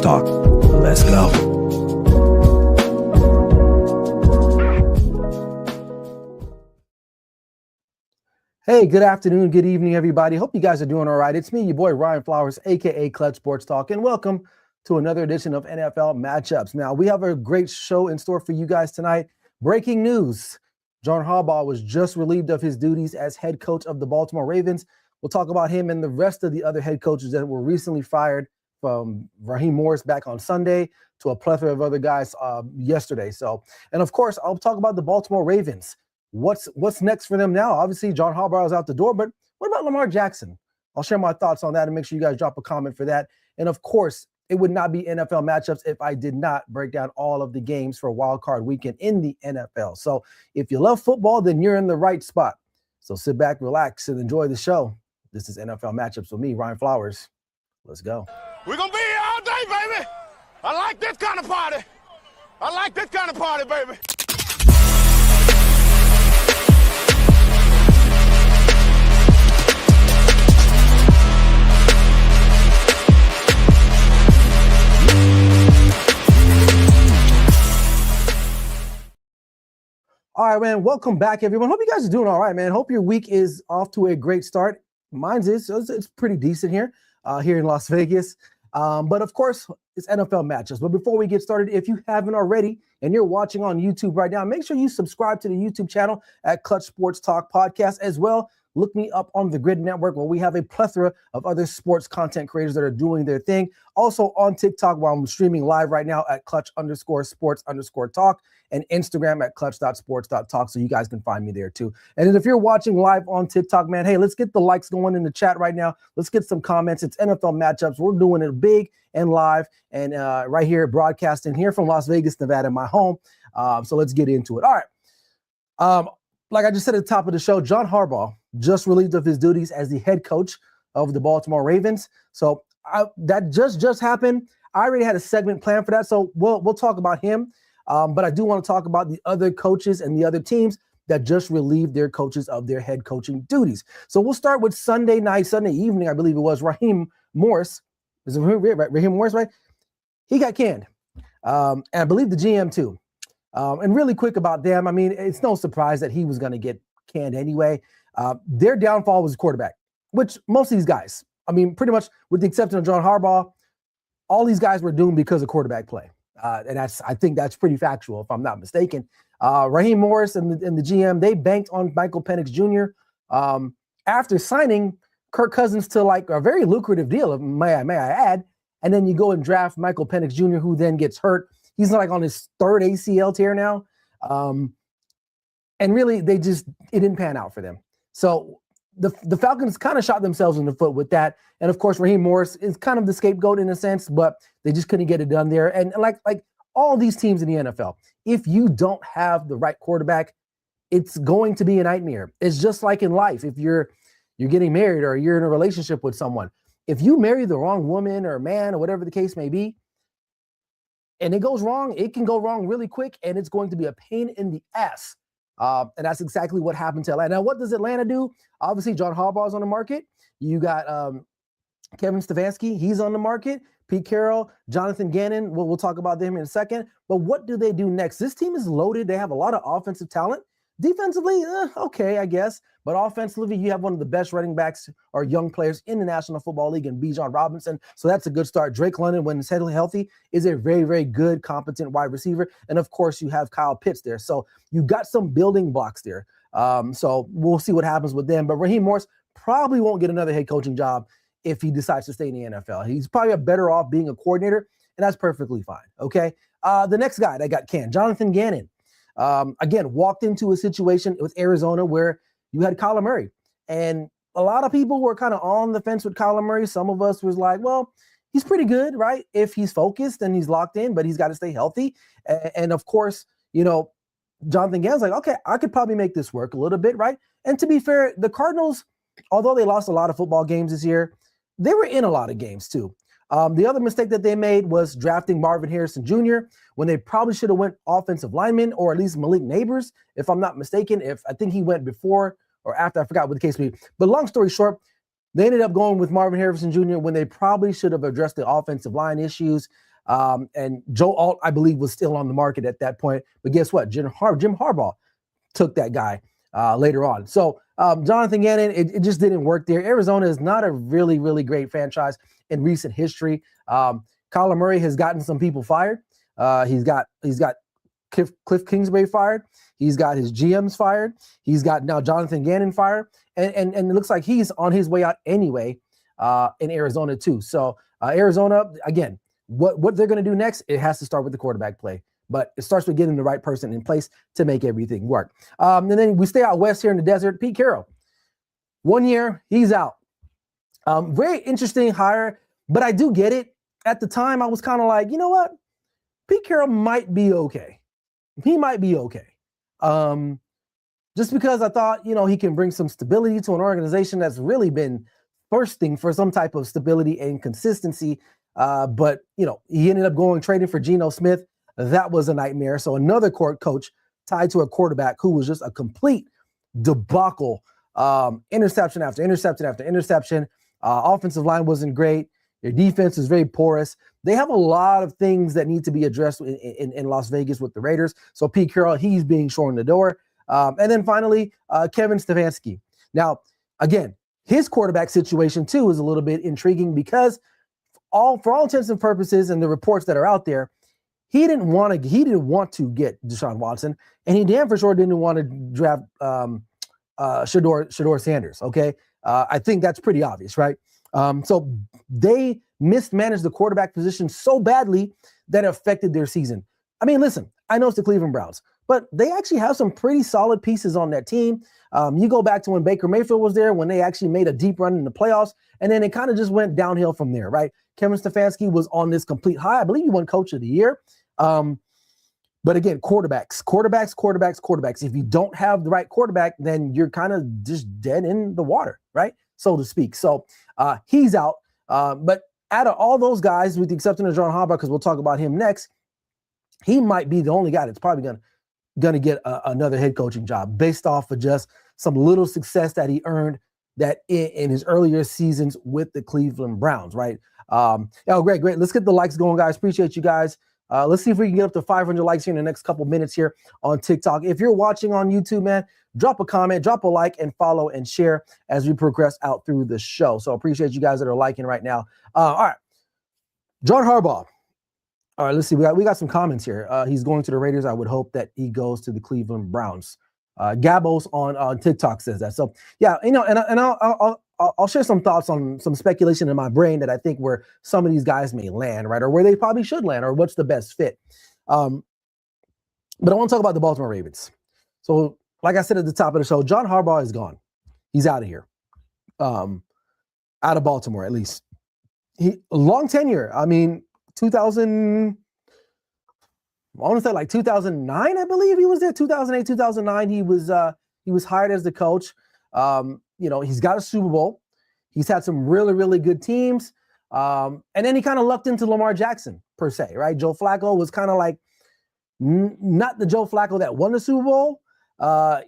Talk. Let's go. Hey, good afternoon, good evening, everybody. Hope you guys are doing all right. It's me, your boy, Ryan Flowers, a.k.a. Clutch Sports Talk, and welcome to another edition of NFL Matchups. Now, we have a great show in store for you guys tonight. Breaking news. John Harbaugh was just relieved of his duties as head coach of the Baltimore Ravens. We'll talk about him and the rest of the other head coaches that were recently fired, from Raheem Morris back on Sunday to a plethora of other guys yesterday. And of course, I'll talk about the Baltimore Ravens. What's next for them now? Obviously, John Harbaugh is out the door, but what about Lamar Jackson? I'll share my thoughts on that and make sure you guys drop a comment for that. And of course, it would not be NFL matchups if I did not break down all of the games for Wild Card Weekend in the NFL. So if you love football, then you're in the right spot. So sit back, relax, and enjoy the show. This is NFL Matchups with me, Ryan Flowers. Let's go. We're going to be here all day, baby. I like this kind of party. I like this kind of party, baby. All right, man. Welcome back, everyone. Hope you guys are doing all right, man. Hope your week is off to a great start. Mine's is. So it's pretty decent here in Las Vegas. But of course, it's NFL matchups. But before we get started, if you haven't already and you're watching on YouTube right now, make sure you subscribe to the YouTube channel at Clutch Sports Talk Podcast as well. Look me up on the Grid Network, where we have a plethora of other sports content creators that are doing their thing. Also on TikTok, while I'm streaming live right now at Clutch_sports_talk, and Instagram at clutch.sports.talk, so you guys can find me there too. And then if you're watching live on TikTok, man, hey, let's get the likes going in the chat right now. Let's get some comments. It's NFL matchups. We're doing it big and live and right here broadcasting here from Las Vegas, Nevada, my home. So let's get into it. All right. Like I just said at the top of the show, John Harbaugh just relieved of his duties as the head coach of the Baltimore Ravens. So that just happened. I already had a segment planned for that, so we'll talk about him. But I do want to talk about the other coaches and the other teams that just relieved their coaches of their head coaching duties. So we'll start with Sunday evening, I believe it was. Raheem Morris. Is it Raheem Morris, right? He got canned. And I believe the GM too. And really quick about them, I mean, it's no surprise that he was going to get canned anyway. Their downfall was the quarterback, which most of these guys, I mean, pretty much with the exception of John Harbaugh, all these guys were doomed because of quarterback play. And I think that's pretty factual, if I'm not mistaken. Raheem Morris and the GM, they banked on Michael Penix Jr. After signing Kirk Cousins to like a very lucrative deal, may I add. And then you go and draft Michael Penix Jr., who then gets hurt. He's like on his third ACL tear now. And really, it didn't pan out for them. So the Falcons kind of shot themselves in the foot with that. And of course, Raheem Morris is kind of the scapegoat in a sense, but they just couldn't get it done there. And like all these teams in the NFL, if you don't have the right quarterback, it's going to be a nightmare. It's just like in life. If you're getting married or you're in a relationship with someone, if you marry the wrong woman or man or whatever the case may be, and it goes wrong, it can go wrong really quick, and it's going to be a pain in the ass. And that's exactly what happened to Atlanta. Now, what does Atlanta do? Obviously, John Harbaugh is on the market. You got Kevin Stefanski. He's on the market. Pete Carroll, Jonathan Gannon. We'll talk about them in a second. But what do they do next? This team is loaded. They have a lot of offensive talent. Defensively, okay, I guess. But offensively, you have one of the best running backs or young players in the National Football League in Bijan Robinson. So that's a good start. Drake London, when he's healthy, is a very, very good, competent wide receiver. And of course, you have Kyle Pitts there. So you got some building blocks there. So we'll see what happens with them. But Raheem Morris probably won't get another head coaching job if he decides to stay in the NFL. He's probably better off being a coordinator, and that's perfectly fine. Okay. The next guy that got canned, Jonathan Gannon. Again, walked into a situation with Arizona where you had Kyler Murray. And a lot of people were kind of on the fence with Kyler Murray. Some of us was like, well, he's pretty good, right? If he's focused and he's locked in, but he's got to stay healthy. And of course, Jonathan Gannon's like, okay, I could probably make this work a little bit, right? And to be fair, the Cardinals, although they lost a lot of football games this year, they were in a lot of games too. The other mistake that they made was drafting Marvin Harrison Jr. when they probably should have went offensive lineman, or at least Malik Neighbors, if I'm not mistaken. I think he went before or after, I forgot what the case may be. But long story short, they ended up going with Marvin Harrison Jr. when they probably should have addressed the offensive line issues. And Joe Alt, I believe, was still on the market at that point. But guess what? Jim Harbaugh took that guy later on. So Jonathan Gannon, it just didn't work there. Arizona is not a really, really great franchise in recent history. Kyler Murray has gotten some people fired. He's got Cliff Kingsbury fired. He's got his GMs fired. He's got now Jonathan Gannon fired. And it looks like he's on his way out anyway in Arizona too. So Arizona, again, what they're going to do next, it has to start with the quarterback play. But it starts with getting the right person in place to make everything work. And then we stay out west here in the desert. Pete Carroll, 1 year, he's out. Very interesting hire, but I do get it. At the time, I was kind of like, you know what? Pete Carroll might be okay. He might be okay. Just because I thought, he can bring some stability to an organization that's really been thirsting for some type of stability and consistency. But he ended up trading for Geno Smith. That was a nightmare. So another coach tied to a quarterback who was just a complete debacle. Interception after interception after interception. Offensive line wasn't great. Their defense is very porous. They have a lot of things that need to be addressed in Las Vegas with the Raiders. So Pete Carroll, he's being shown the door. And then finally, Kevin Stefanski. Now, again, his quarterback situation too is a little bit intriguing because for all intents and purposes and the reports that are out there, he didn't want to get Deshaun Watson, and he damn for sure didn't want to draft Shedeur Sanders. Okay, I think that's pretty obvious, right? So they mismanaged the quarterback position so badly that it affected their season. I mean, listen, I know it's the Cleveland Browns, but they actually have some pretty solid pieces on that team. You go back to when Baker Mayfield was there, when they actually made a deep run in the playoffs, and then it kind of just went downhill from there, right? Kevin Stefanski was on this complete high. I believe he won Coach of the Year. But again, quarterbacks. If you don't have the right quarterback, then you're kind of just dead in the water, right? So to speak. So he's out. But out of all those guys, with the exception of John Harbaugh, because we'll talk about him next, he might be the only guy that's probably going to get another head coaching job based off of just some little success that he earned that in his earlier seasons with the Cleveland Browns, right? Great. Let's get the likes going, guys. Appreciate you guys. Let's see if we can get up to 500 likes here in the next couple minutes here on TikTok. If you're watching on YouTube, man, drop a comment, drop a like, and follow and share as we progress out through the show. So appreciate you guys that are liking right now. All right. John Harbaugh. All right, let's see. We got some comments here. He's going to the Raiders. I would hope that he goes to the Cleveland Browns. Gabos on TikTok says that. So yeah, and I'll share some thoughts on some speculation in my brain that I think where some of these guys may land, right, or where they probably should land, or what's the best fit. But I want to talk about the Baltimore Ravens. So, like I said at the top of the show, John Harbaugh is gone. He's out of here, out of Baltimore at least. Long tenure. I mean, 2000. I want to say like 2009, I believe he was there. 2008, 2009, he was hired as the coach. He's got a Super Bowl. He's had some really, really good teams. And then he kind of lucked into Lamar Jackson, per se, right? Joe Flacco was kind of like not the Joe Flacco that won the Super Bowl.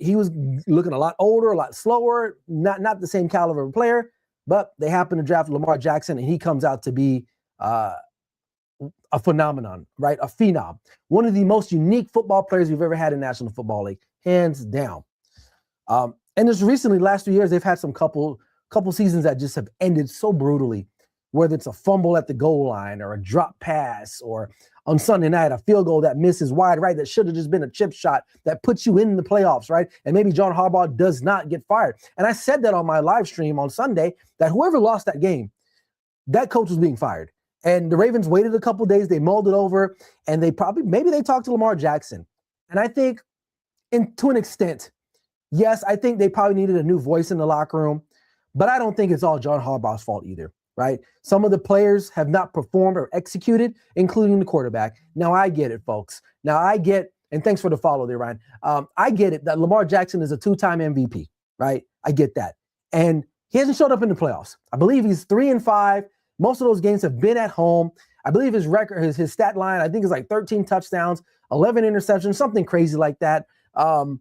He was looking a lot older, a lot slower, not the same caliber of player, but they happened to draft Lamar Jackson, and he comes out to be a phenomenon, right? A phenom. One of the most unique football players we've ever had in National Football League, hands down. And just recently, last 2 years, they've had some couple seasons that just have ended so brutally, whether it's a fumble at the goal line or a drop pass, or on Sunday night, a field goal that misses wide right that should have just been a chip shot that puts you in the playoffs, right? And maybe John Harbaugh does not get fired. And I said that on my live stream on Sunday, that whoever lost that game, that coach was being fired. And the Ravens waited a couple days, they mulled it over, and maybe they talked to Lamar Jackson. And I think, to an extent, yes, I think they probably needed a new voice in the locker room, but I don't think it's all John Harbaugh's fault either, right? Some of the players have not performed or executed, including the quarterback. Now, I get it, folks. Now, and thanks for the follow there, Ryan. I get it that Lamar Jackson is a two-time MVP, right? I get that. And he hasn't showed up in the playoffs. I believe he's 3-5. Most of those games have been at home. I believe his record, his stat line, I think is like 13 touchdowns, 11 interceptions, something crazy like that. Not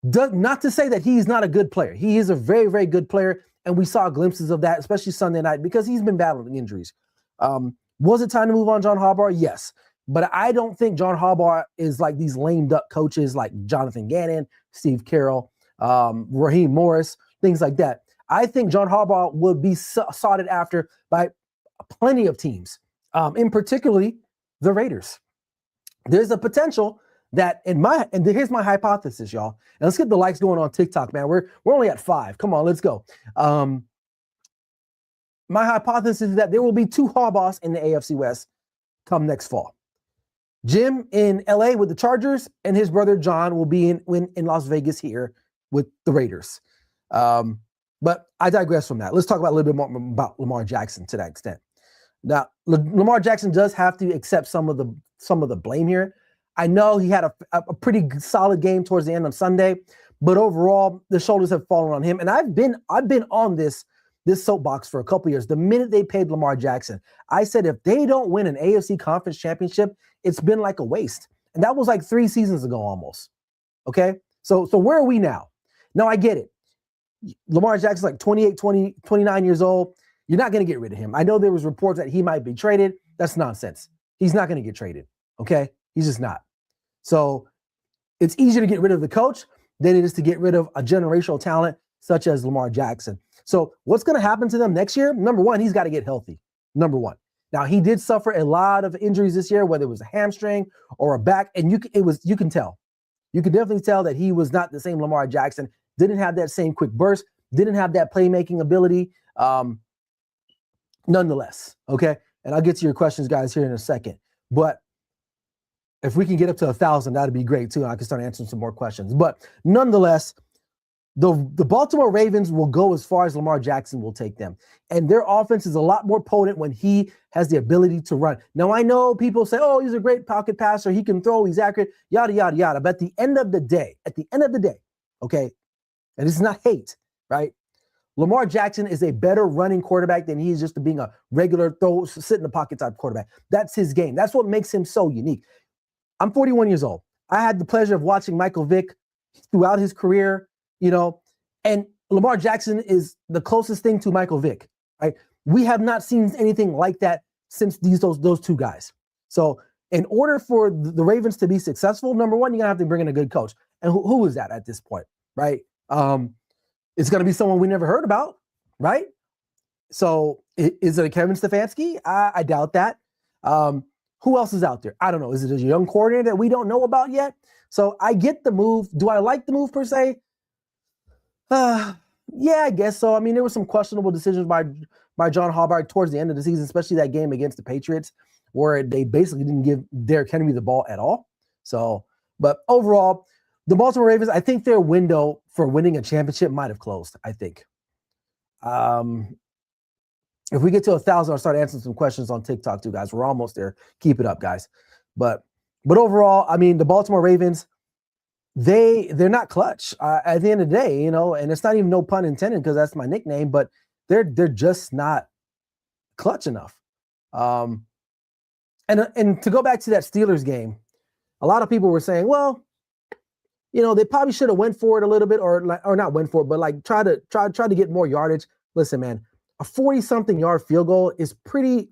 to say that he's not a good player. He is a very, very good player, and we saw glimpses of that, especially Sunday night, because he's been battling injuries. Was it time to move on John Harbaugh? Yes. But I don't think John Harbaugh is like these lame duck coaches like Jonathan Gannon, Steve Carroll, Raheem Morris, things like that. I think John Harbaugh would be sought after by plenty of teams, in particularly the Raiders. There's a potential that and here's my hypothesis, y'all. And let's get the likes going on TikTok, man. We're only at 5. Come on, let's go. My hypothesis is that there will be 2 Harbaughs in the AFC West come next fall. Jim in LA with the Chargers, and his brother John will be in Las Vegas here with the Raiders. But I digress from that. Let's talk about a little bit more about Lamar Jackson to that extent. Now, Lamar Jackson does have to accept some of the blame here. I know he had a pretty solid game towards the end of Sunday, but overall the shoulders have fallen on him. And I've been on this soapbox for a couple years. The minute they paid Lamar Jackson, I said if they don't win an AFC Conference Championship, it's been like a waste. And that was like 3 seasons ago almost. Okay? So where are we now? Now I get it. Lamar Jackson's like 29 years old. You're not going to get rid of him. I know there was reports that he might be traded. That's nonsense. He's not going to get traded. Okay? He's just not. So it's easier to get rid of the coach than it is to get rid of a generational talent such as Lamar Jackson. So what's going to happen to them next year? Number one, he's got to get healthy. Number one. Now, he did suffer a lot of injuries this year, whether it was a hamstring or a back, and you can tell. You can definitely tell that he was not the same Lamar Jackson, didn't have that same quick burst, didn't have that playmaking ability. Nonetheless, okay? And I'll get to your questions, guys, here in a second. But if we can get up to 1,000, that'd be great, too. And I can start answering some more questions. But nonetheless, the Baltimore Ravens will go as far as Lamar Jackson will take them. And their offense is a lot more potent when he has the ability to run. Now, I know people say, oh, he's a great pocket passer. He can throw. He's accurate, yada, yada, yada. But at the end of the day, okay, and this is not hate, right? Lamar Jackson is a better running quarterback than he is just being a regular sit in the pocket type quarterback. That's his game. That's what makes him so unique. I'm 41 years old. I had the pleasure of watching Michael Vick throughout his career, and Lamar Jackson is the closest thing to Michael Vick, right? We have not seen anything like that since those 2 guys. So in order for the Ravens to be successful, number one, you're going to have to bring in a good coach. And who is that at this point, right? It's going to be someone we never heard about, right? So is it a Kevin Stefanski? I doubt that. Who else is out there? I don't know. Is it a young coordinator that we don't know about yet? So I get the move. Do I like the move per se? Yeah, I guess so. I mean, there were some questionable decisions by John Harbaugh towards the end of the season, especially that game against the Patriots, where they basically didn't give Derrick Henry the ball at all. So, but overall, the Baltimore Ravens, I think their window for winning a championship might have closed, I think. If we get to 1,000, I'll start answering some questions on TikTok too, guys. We're almost there. Keep it up, guys. But overall, I mean, the Baltimore Ravens, they're not clutch at the end of the day, and it's not even no pun intended because that's my nickname, but they're just not clutch enough. And to go back to that Steelers game, a lot of people were saying, well, they probably should have went for it a little bit, or not went for it, but like try to get more yardage. Listen, man, a 40-something yard field goal is pretty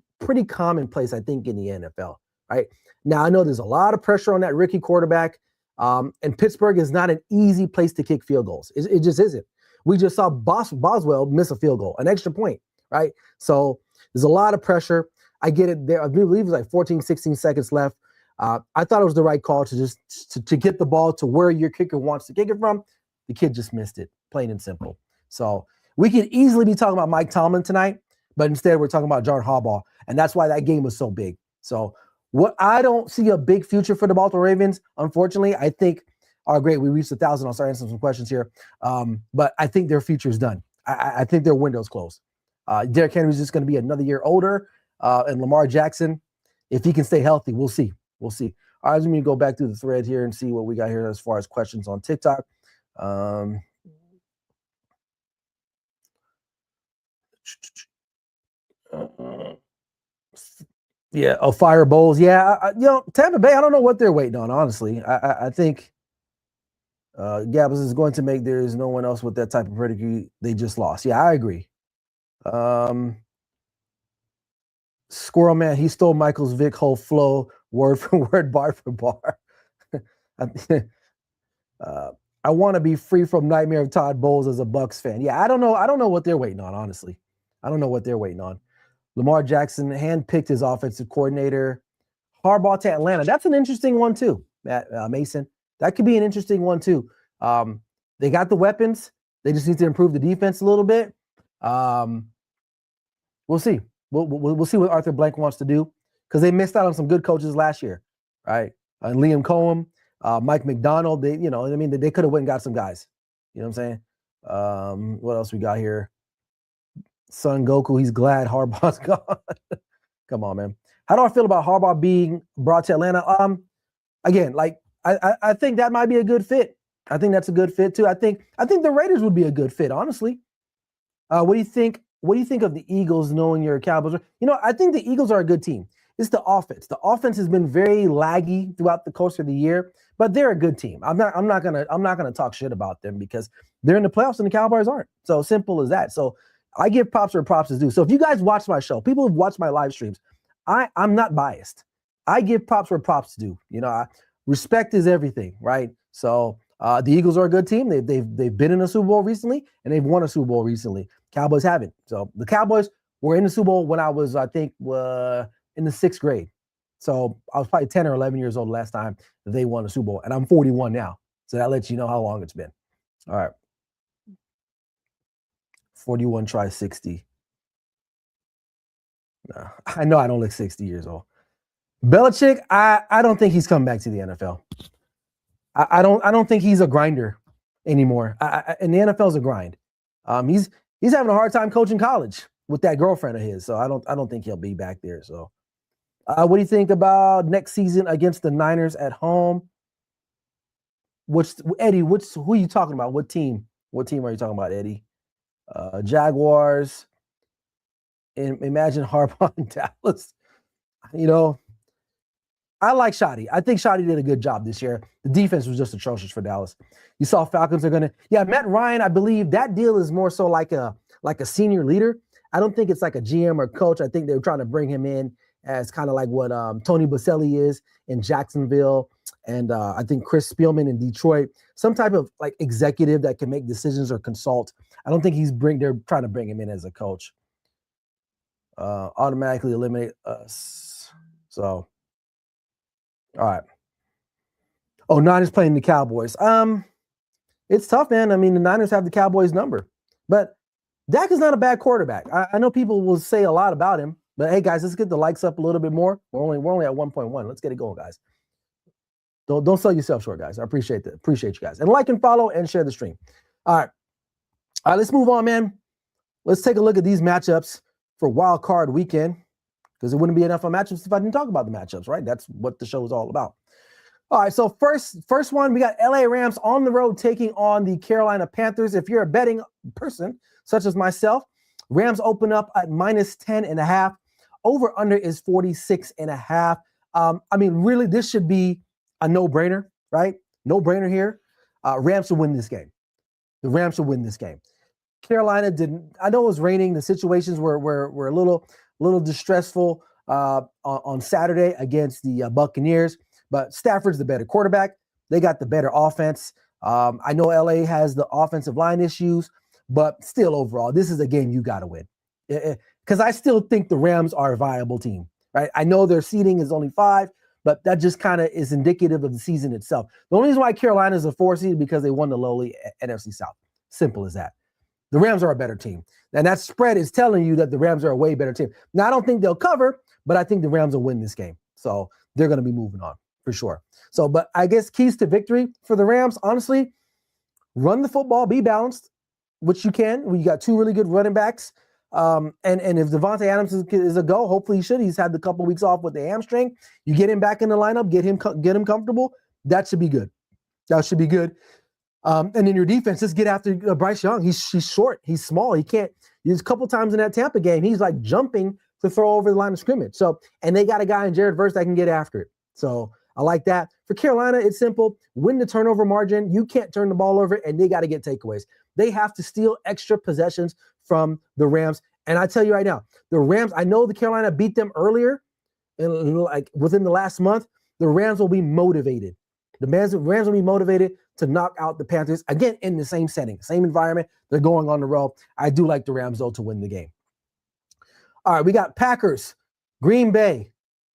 commonplace, I think, in the NFL. Right now, I know there's a lot of pressure on that rookie quarterback. And Pittsburgh is not an easy place to kick field goals. It just isn't. We just saw Boswell miss a field goal, an extra point, right? So there's a lot of pressure. I get it there. I believe it was like 14, 16 seconds left. I thought it was the right call to just to get the ball to where your kicker wants to kick it from. The kid just missed it, plain and simple. So we could easily be talking about Mike Tomlin tonight, but instead we're talking about John Harbaugh, and that's why that game was so big. So I don't see a big future for the Baltimore Ravens, unfortunately. I think, great, we reached 1,000. I'll start answering some questions here. But I think their future is done. I think their window's closed. Derrick Henry is just going to be another year older. And Lamar Jackson, if he can stay healthy, we'll see. We'll see. All right, let me go back through the thread here and see what we got here as far as questions on TikTok. Yeah, Fire Bowls. Yeah, Tampa Bay, I don't know what they're waiting on, honestly. I think Gabbs is going to make there's no one else with that type of pedigree. They just lost. Yeah, I agree. Squirrel Man, he stole Michael's Vic whole flow, word for word, bar for bar. I want to be free from nightmare of Todd Bowles as a Bucks fan. Yeah, I don't know. I don't know what they're waiting on, honestly. I don't know what they're waiting on. Lamar Jackson handpicked his offensive coordinator. Harbaugh to Atlanta. That's an interesting one too, Matt Mason. That could be an interesting one too. They got the weapons. They just need to improve the defense a little bit. We'll see. We'll see what Arthur Blank wants to do because they missed out on some good coaches last year, right? And Liam Cohen, Mike McDonald. They could have went and got some guys. You know what I'm saying? What else we got here? Son Goku, he's glad Harbaugh's gone. Come on, man. How do I feel about Harbaugh being brought to Atlanta? Again, like I think that might be a good fit. I think that's a good fit too. I think the Raiders would be a good fit, honestly. What do you think? What do you think of the Eagles knowing your Cowboys? I think the Eagles are a good team. It's the offense. The offense has been very laggy throughout the course of the year, but they're a good team. I'm not gonna talk shit about them because they're in the playoffs and the Cowboys aren't. So simple as that. So I give props where props is due. So if you guys watch my show, people who've watched my live streams, I'm not biased. I give props where props is due. Respect is everything, right? So the Eagles are a good team. They've been in a Super Bowl recently and they've won a Super Bowl recently. Cowboys haven't. So the Cowboys were in the Super Bowl when I was, I think, in the 6th grade. So I was probably 10 or 11 years old last time they won a Super Bowl, and I'm 41 now. So that lets you know how long it's been. All right. 41 try 60. No, I know I don't look 60 years old. Belichick, I don't think he's coming back to the NFL. I don't think he's a grinder anymore. And the NFL is a grind. He's having a hard time coaching college with that girlfriend of his. So I don't think he'll be back there. So what do you think about next season against the Niners at home? Eddie, who are you talking about? What team? What team are you talking about, Eddie? Jaguars. Imagine Harbaugh in Dallas. I like Shoddy. I think Shoddy did a good job this year. The defense was just atrocious for Dallas. You saw Falcons are going to – Matt Ryan, I believe that deal is more so like a senior leader. I don't think it's like a GM or coach. I think they were trying to bring him in as kind of like what Tony Boselli is in Jacksonville, and I think Chris Spielman in Detroit. Some type of like executive that can make decisions or consult. I don't think they're trying to bring him in as a coach. Automatically eliminate us. So, all right. Oh, Niners playing the Cowboys. It's tough, man. I mean, the Niners have the Cowboys number, but Dak is not a bad quarterback. I know people will say a lot about him, but hey, guys, let's get the likes up a little bit more. We're only at 1.1. Let's get it going, guys. Don't sell yourself short, guys. I appreciate you guys. And like and follow and share the stream. All right, let's move on, man. Let's take a look at these matchups for Wild Card Weekend, because it wouldn't be enough of matchups if I didn't talk about the matchups, right? That's what the show is all about. All right, so first one, we got LA Rams on the road taking on the Carolina Panthers. If you're a betting person, such as myself, Rams open up at -10.5. Over under is 46.5. I mean, really, this should be a no-brainer, right? No-brainer here. Rams should win this game. The Rams should win this game. Carolina didn't. I know it was raining. The situations were a little distressful on Saturday against the Buccaneers. But Stafford's the better quarterback. They got the better offense. I know LA has the offensive line issues, but still overall, this is a game you got to win. Because I still think the Rams are a viable team, right? I know their seeding is only 5, but that just kind of is indicative of the season itself. The only reason why Carolina is a 4 seed is because they won the lowly NFC South. Simple as that. The Rams are a better team. And that spread is telling you that the Rams are a way better team. Now, I don't think they'll cover, but I think the Rams will win this game. So they're going to be moving on for sure. So, but I guess keys to victory for the Rams, honestly, run the football, be balanced, which you can. You got 2 really good running backs. And if Devontae Adams is a go, hopefully he should. He's had the couple weeks off with the hamstring. You get him back in the lineup, get him comfortable. That should be good. That should be good. And then your defense, just get after Bryce Young. He's short. He's small. He can't. There's a couple times in that Tampa game, he's like jumping to throw over the line of scrimmage. So, and they got a guy in Jared Verse that can get after it. So I like that. For Carolina, it's simple. Win the turnover margin. You can't turn the ball over, and they got to get takeaways. They have to steal extra possessions from the Rams. And I tell you right now, the Rams, I know the Carolina beat them earlier, and like within the last month, the Rams will be motivated. The Rams will be motivated to knock out the Panthers again in the same setting, same environment. They're going on the road. I do like the Rams though to win the game. All right, we got Packers, Green Bay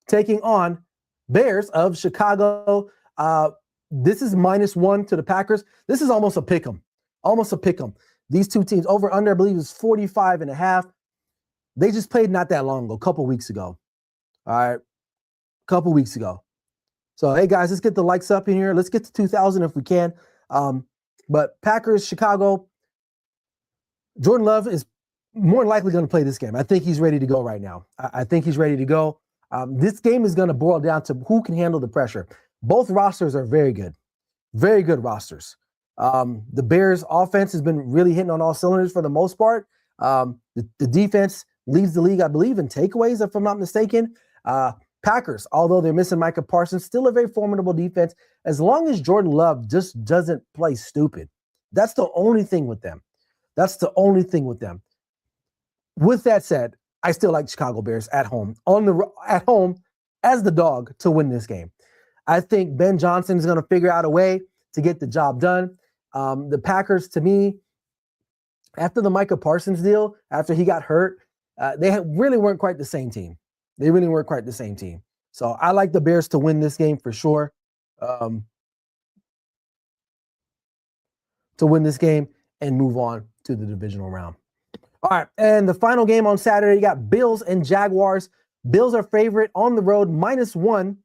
taking on Bears of Chicago. This is -1 to the Packers. This is almost a pick 'em. Almost a pick 'em. These two teams over under, I believe, is 45.5. They just played not that long ago, a couple weeks ago. All right, couple weeks ago. So, hey, guys, let's get the likes up in here. Let's get to 2,000 if we can. But Packers, Chicago, Jordan Love is more likely going to play this game. I think he's ready to go right now. I think he's ready to go. This game is going to boil down to who can handle the pressure. Both rosters are very good rosters. The Bears' offense has been really hitting on all cylinders for the most part. The defense leads the league, I believe, in takeaways, if I'm not mistaken. Packers, although they're missing Micah Parsons, still a very formidable defense. As long as Jordan Love just doesn't play stupid. That's the only thing with them. With that said, I still like Chicago Bears at home as the dog to win this game. I think Ben Johnson is going to figure out a way to get the job done. The Packers, to me, after the Micah Parsons deal, after he got hurt, they really weren't quite the same team. So I like the Bears to win this game for sure. To win this game and move on to the divisional round. All right, and the final game on Saturday, you got Bills and Jaguars. Bills are favorite on the road, -1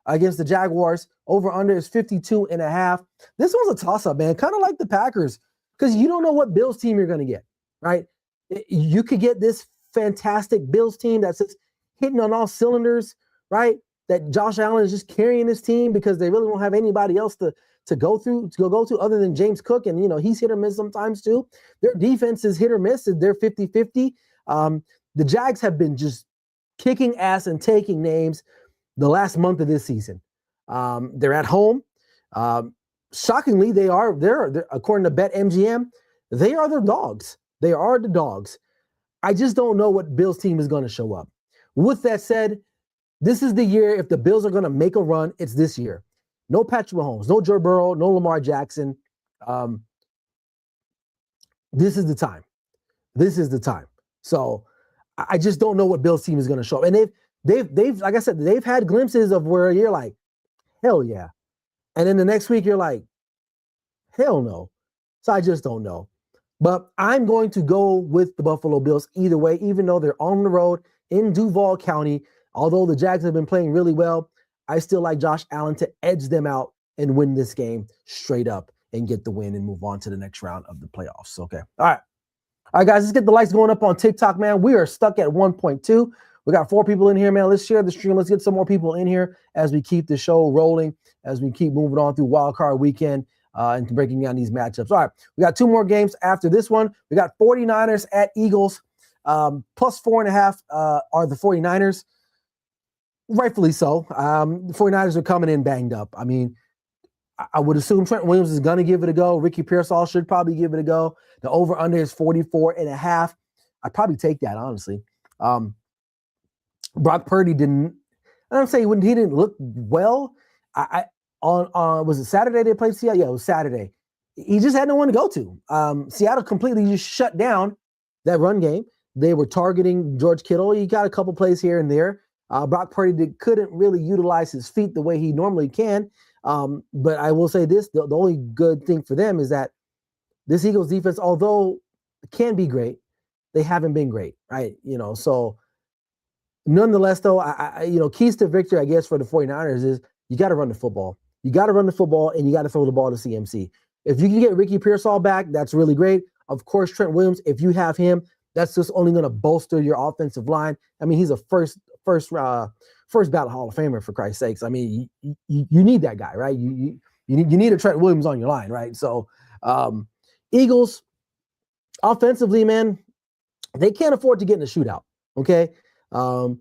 against the Jaguars. Over under is 52.5. This one's a toss-up, man. Kind of like the Packers, because you don't know what Bills team you're going to get, right? You could get this fantastic Bills team that's just hitting on all cylinders, right? That Josh Allen is just carrying his team because they really don't have anybody else to go to other than James Cook. And, he's hit or miss sometimes too. Their defense is hit or miss. They're 50-50. The Jags have been just kicking ass and taking names the last month of this season. They're at home. Shockingly, they're according to BetMGM, they are the dogs. They are the dogs. I just don't know what Bills team is going to show up. With that said, this is the year. If the Bills are going to make a run, it's this year. No Patrick Mahomes, no Joe Burrow, no Lamar Jackson. This is the time. So I just don't know what Bills team is going to show up. And they've like I said, they've had glimpses of where you're like, hell yeah. And then the next week you're like, hell no. So I just don't know. But I'm going to go with the Buffalo Bills either way, even though they're on the road in Duval County. Although the Jags have been playing really well, I still like Josh Allen to edge them out and win this game straight up and get the win and move on to the next round of the playoffs. Okay. All right, guys, let's get the likes going up on TikTok, man. We are stuck at 1.2. We got 4 people in here, man. Let's share the stream. Let's get some more people in here as we keep the show rolling, as we keep moving on through Wild Card Weekend and breaking down these matchups. All right, we got 2 more games after this one. We got 49ers at Eagles. Plus 4.5 are the 49ers. Rightfully so. The 49ers are coming in banged up. I mean, I would assume Trent Williams is going to give it a go. Ricky Pearsall should probably give it a go. The over-under is 44.5. I'd probably take that, honestly. Brock Purdy didn't – I don't say he didn't look well. Was it Saturday they played Seattle? Yeah, it was Saturday. He just had no one to go to. Seattle completely just shut down that run game. They were targeting George Kittle. He got a couple plays here and there. Brock Purdy couldn't really utilize his feet the way he normally can. But I will say this, the only good thing for them is that this Eagles defense, although it can be great, they haven't been great, right? So nonetheless, though, keys to victory, I guess, for the 49ers is you got to run the football. You got to run the football, and you got to throw the ball to CMC. If you can get Ricky Pearsall back, that's really great. Of course, Trent Williams, if you have him, that's just only going to bolster your offensive line. I mean, he's a first ballot Hall of Famer, for Christ's sakes. I mean, you need that guy, right? You need a Trent Williams on your line, right? So Eagles, offensively, man, they can't afford to get in a shootout, okay? Although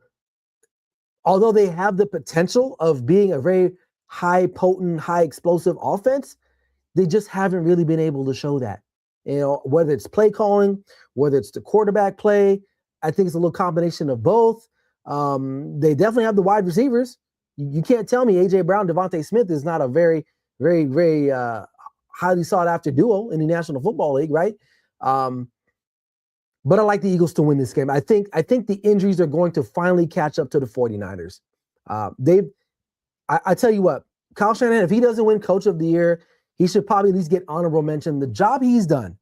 they have the potential of being a very high potent, high explosive offense, they just haven't really been able to show that. Whether it's play calling, whether it's the quarterback play, I think it's a little combination of both. They definitely have the wide receivers. You can't tell me A.J. Brown, Devontae Smith is not a very, very, very highly sought after duo in the National Football League, right? But I like the Eagles to win this game. I think the injuries are going to finally catch up to the 49ers. I tell you what, Kyle Shanahan, if he doesn't win Coach of the Year, he should probably at least get honorable mention. The job he's done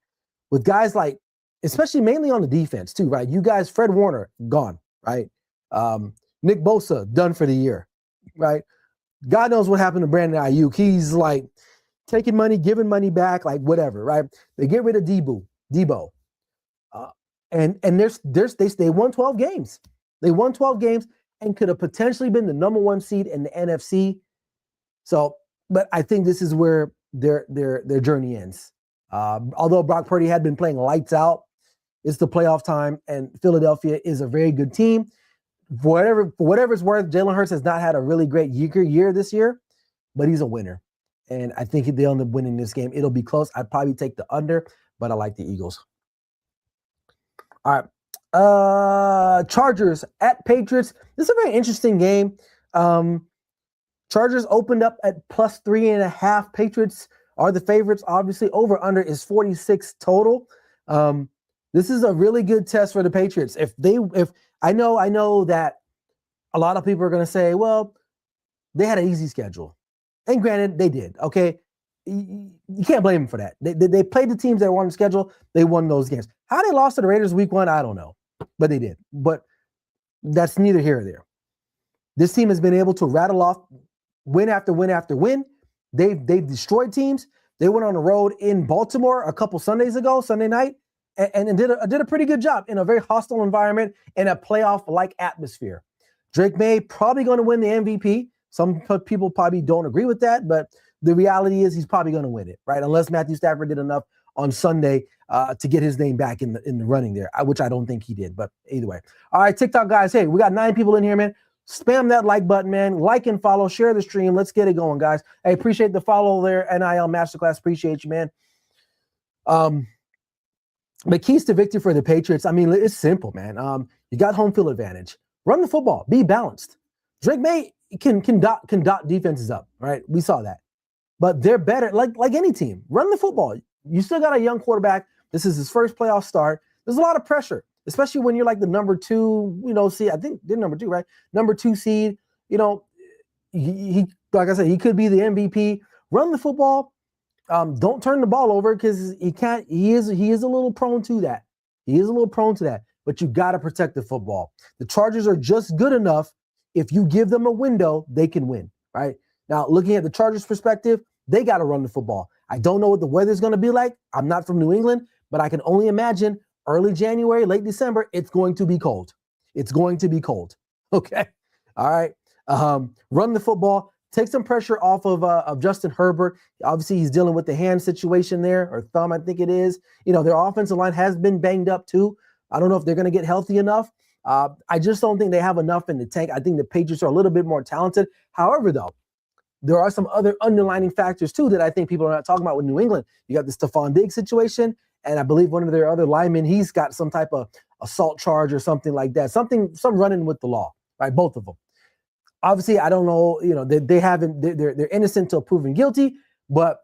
with guys like, especially mainly on the defense too, right? You guys, Fred Warner, gone, right? Nick Bosa, done for the year, right? God knows what happened to Brandon Ayuk. He's like taking money, giving money back, like whatever, right? They get rid of Debo. And they won 12 games. They won 12 games and could have potentially been the number one seed in the NFC. So, but I think this is where their journey ends. Although Brock Purdy had been playing lights out, it's the playoff time, and Philadelphia is a very good team. For whatever it's worth, Jalen Hurts has not had a really great year this year, but he's a winner. And I think they'll end up winning this game. It'll be close. I'd probably take the under, but I like the Eagles. All right. Chargers at Patriots. This is a very interesting game. Chargers opened up at +3.5. Patriots are the favorites. Obviously, over under is 46 total. This is a really good test for the Patriots. If I know that a lot of people are going to say, well, they had an easy schedule. And granted, they did. Okay. You can't blame them for that. They played the teams that were on the schedule. They won those games. How they lost to the Raiders week 1, I don't know. But they did. But that's neither here or there. This team has been able to rattle off win after win after win. They've destroyed teams. They went on the road in Baltimore a couple Sunday night, and did a pretty good job in a very hostile environment in a playoff-like atmosphere. Drake May probably going to win the MVP. Some people probably don't agree with that, but the reality is he's probably going to win it, right? Unless Matthew Stafford did enough on Sunday to get his name back in the running there, which I don't think he did. But either way. All right, TikTok guys, hey, we got 9 people in here, man. Spam that like button, man. Like and follow. Share the stream. Let's get it going, guys. Hey, appreciate the follow there. NIL Masterclass. Appreciate you, man. The keys to victory for the Patriots, I mean, it's simple, man. You got home field advantage. Run the football. Be balanced. Drake May can dot defenses up, right? We saw that. But they're better, like any team. Run the football. You still got a young quarterback. This is his first playoff start. There's a lot of pressure, especially when you're like the number 2, seed. I think they're number 2, right? Number 2 seed. He like I said, he could be the MVP. Run the football. Don't turn the ball over because he can't. He is a little prone to that. But you got to protect the football. The Chargers are just good enough. If you give them a window, they can win, right? Now, looking at the Chargers' perspective, they got to run the football. I don't know what the weather's going to be like. I'm not from New England, but I can only imagine early January, late December, it's going to be cold. Okay. All right. Run the football. Take some pressure off of Justin Herbert. Obviously, he's dealing with the hand situation there, or thumb, I think it is. Their offensive line has been banged up too. I don't know if they're going to get healthy enough. I just don't think they have enough in the tank. I think the Patriots are a little bit more talented. However, though, there are some other underlining factors too that I think people are not talking about with New England. You got the Stephon Diggs situation, and I believe one of their other linemen, he's got some type of assault charge or something like that. Some running with the law, right? Both of them. Obviously, I don't know, they're innocent till proven guilty, but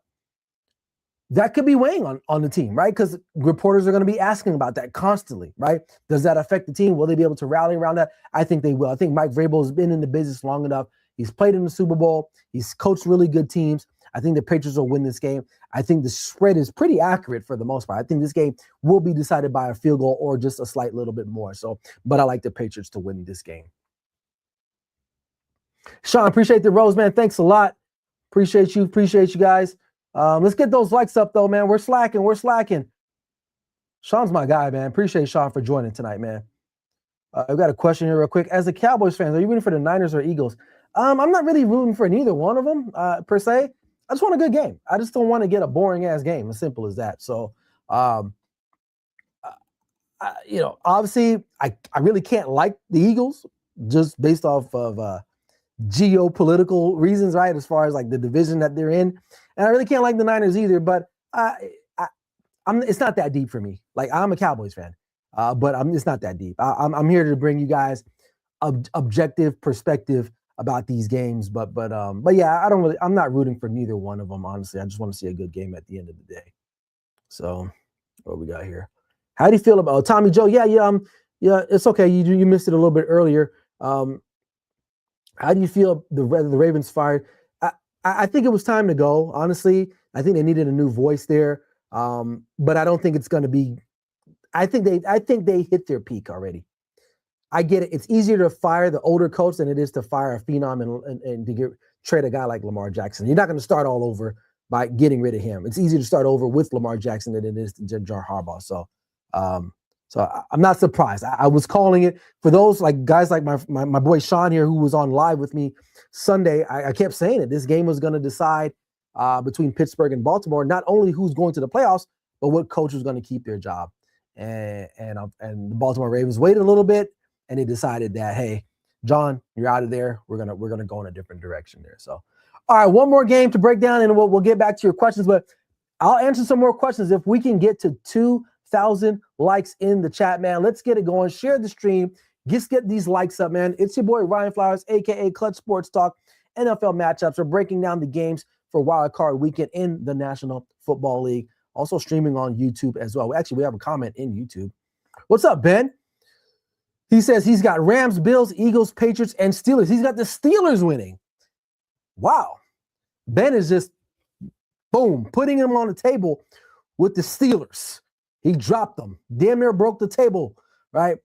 that could be weighing on the team, right? Because reporters are going to be asking about that constantly, right? Does that affect the team? Will they be able to rally around that? I think they will. I think Mike Vrabel has been in the business long enough. He's played in the Super Bowl. He's coached really good teams. I think the Patriots will win this game. I think the spread is pretty accurate for the most part. I think this game will be decided by a field goal or just a slight little bit more. But I like the Patriots to win this game. Sean, appreciate the rose, man. Thanks a lot. Appreciate you guys. Let's get those likes up, though, man. We're slacking. Sean's my guy, man. Appreciate Sean for joining tonight, man. I've got a question here real quick. As a Cowboys fan, are you rooting for the Niners or Eagles? I'm not really rooting for neither one of them, per se. I just want a good game. I just don't want to get a boring-ass game, as simple as that. So, obviously, I really can't like the Eagles just based off of geopolitical reasons, right? As far as like the division that they're in. And I really can't like the Niners either, but it's not that deep for me. Like, I'm a Cowboys fan. But it's not that deep. I'm here to bring you guys objective perspective about these games. But yeah, I'm not rooting for neither one of them, honestly. I just want to see a good game at the end of the day. So what we got here? How do you feel about Tommy Joe? Yeah, it's okay. You missed it a little bit earlier. How do you feel the Ravens fired? I think it was time to go. Honestly, I think they needed a new voice there. But I don't think it's going to be. I think they hit their peak already. I get it. It's easier to fire the older coach than it is to fire a phenom and to trade a guy like Lamar Jackson. You're not going to start all over by getting rid of him. It's easier to start over with Lamar Jackson than it is to John Harbaugh. So I'm not surprised. I was calling it for those like guys like my boy Sean here, who was on live with me Sunday. I kept saying it. This game was going to decide between Pittsburgh and Baltimore, not only who's going to the playoffs, but what coach was going to keep their job. And the Baltimore Ravens waited a little bit, and they decided that, hey, John, you're out of there. We're gonna go in a different direction there. So, all right, one more game to break down, and we'll get back to your questions. But I'll answer some more questions if we can get to 2,000 likes in the chat, man. Let's get it going. Share the stream. Just get these likes up, man. It's your boy Ryan Flowers, aka Clutch Sports Talk. NFL matchups. We're breaking down the games for Wild Card Weekend in the National Football League. Also streaming on YouTube as well. Actually, we have a comment in YouTube. What's up, Ben? He says he's got Rams, Bills, Eagles, Patriots, and Steelers. He's got the Steelers winning. Wow. Ben is just, boom, putting him on the table with the Steelers. He dropped them. Damn near broke the table, right?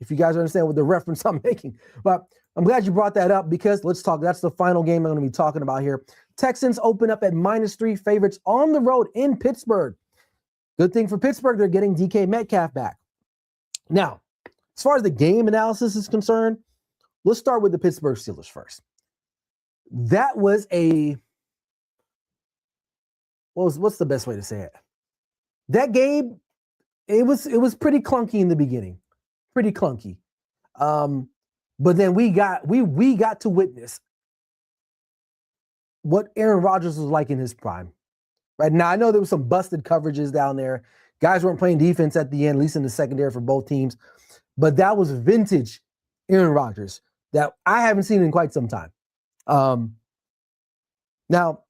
If you guys understand what the reference I'm making. But I'm glad you brought that up because let's talk. That's the final game I'm going to be talking about here. Texans open up at -3 favorites on the road in Pittsburgh. Good thing for Pittsburgh, they're getting DK Metcalf back. Now, as far as the game analysis is concerned, let's start with the Pittsburgh Steelers first. That was what's the best way to say it? That game, it was pretty clunky in the beginning. Pretty clunky. But then we got to witness what Aaron Rodgers was like in his prime. Right now, I know there was some busted coverages down there. Guys weren't playing defense at the end, at least in the secondary for both teams. But that was vintage Aaron Rodgers that I haven't seen in quite some time. Now,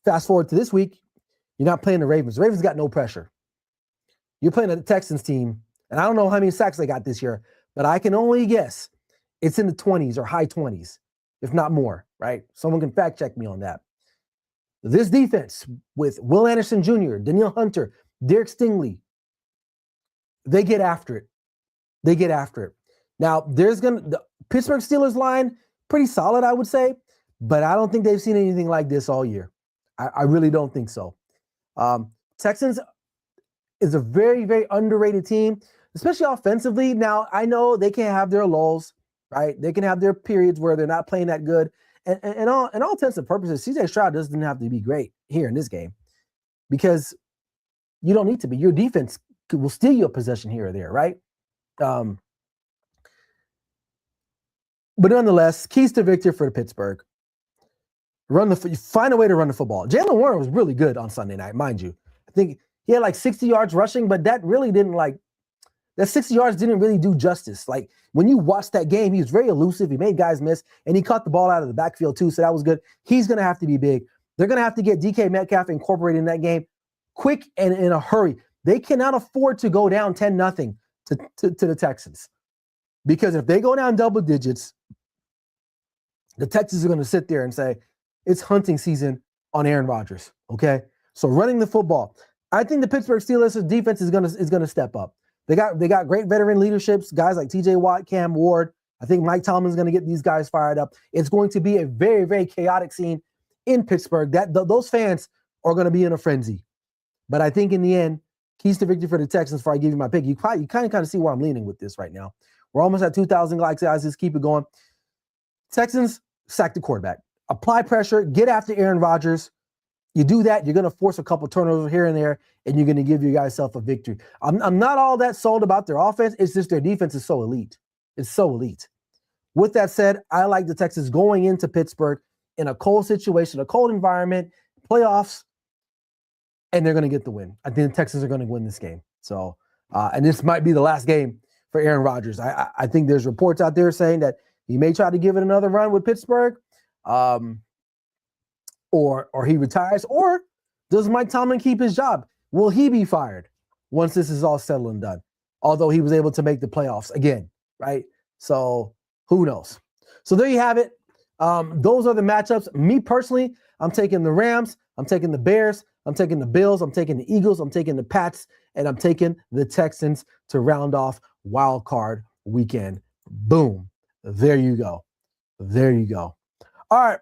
fast forward to this week, you're not playing the Ravens. The Ravens got no pressure. You're playing the Texans team, and I don't know how many sacks they got this year, but I can only guess it's in the 20s or high 20s, if not more, right? Someone can fact check me on that. This defense with Will Anderson Jr., Danielle Hunter, Derek Stingley, they get after it. They get after it. Now, the Pittsburgh Steelers line, pretty solid, I would say, but I don't think they've seen anything like this all year. I really don't think so. Texans is a very, very underrated team, especially offensively. Now, I know they can have their lulls, right? They can have their periods where they're not playing that good. And all intents and purposes, CJ Stroud doesn't have to be great here in this game because you don't need to be. Your defense will steal you a possession here or there, right? But nonetheless, keys to victory for Pittsburgh. Find a way to run the football. Jalen Warren was really good on Sunday night, mind you. I think he had like 60 yards rushing, but that 60 yards didn't really do justice. Like when you watch that game, he was very elusive. He made guys miss, and he caught the ball out of the backfield too, so that was good. He's going to have to be big. They're going to have to get DK Metcalf incorporated in that game quick and in a hurry. They cannot afford to go down 10-0 to the Texans because if they go down double digits, the Texans are going to sit there and say, it's hunting season on Aaron Rodgers, okay? So running the football. I think the Pittsburgh Steelers' defense is gonna step up. They got great veteran leaderships, guys like TJ Watt, Cam Ward. I think Mike Tomlin's going to get these guys fired up. It's going to be a very, very chaotic scene in Pittsburgh. Those fans are going to be in a frenzy. But I think in the end, keys to victory for the Texans before I give you my pick. You kind of see where I'm leaning with this right now. We're almost at 2,000 likes, guys. Just keep it going. Texans, sack the quarterback. Apply pressure, get after Aaron Rodgers. You do that, you're going to force a couple turnovers here and there, and you're going to give your guys self a victory. I'm not all that sold about their offense. It's just their defense is so elite. It's so elite. With that said, I like the Texans going into Pittsburgh in a cold situation, a cold environment, playoffs, and they're going to get the win. I think the Texans are going to win this game. So And this might be the last game for Aaron Rodgers. I think there's reports out there saying that he may try to give it another run with Pittsburgh, or he retires, or does Mike Tomlin keep his job? Will he be fired once this is all settled and done? Although he was able to make the playoffs again, right? So who knows? So there you have it. Those are the matchups. Me personally, I'm taking the Rams. I'm taking the Bears. I'm taking the Bills. I'm taking the Eagles. I'm taking the Pats. And I'm taking the Texans to round off wild card weekend. Boom. There you go. There you go. All right.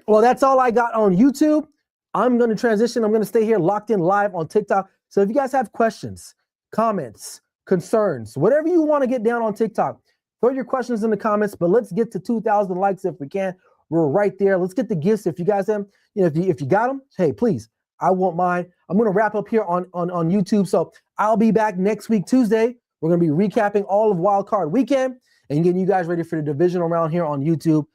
Well, that's all I got on YouTube. I'm going to transition. I'm going to stay here locked in live on TikTok. So if you guys have questions, comments, concerns, whatever you want to get down on TikTok, throw your questions in the comments, but let's get to 2,000 likes if we can. We're right there. Let's get the gifts. If you guys have, if you got them, hey, please, I won't mind. I'm going to wrap up here on YouTube. So I'll be back next week, Tuesday. We're going to be recapping all of Wild Card Weekend and getting you guys ready for the divisional round here on YouTube.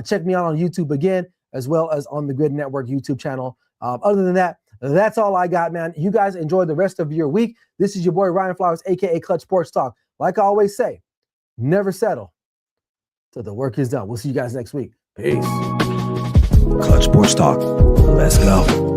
Check me out on YouTube again, as well as on the Grid Network YouTube channel. Other than that, that's all I got, man. You guys enjoy the rest of your week. This is your boy, Ryan Flowers, a.k.a. Clutch Sports Talk. Like I always say, never settle till the work is done. We'll see you guys next week. Peace. Clutch Sports Talk. Let's go.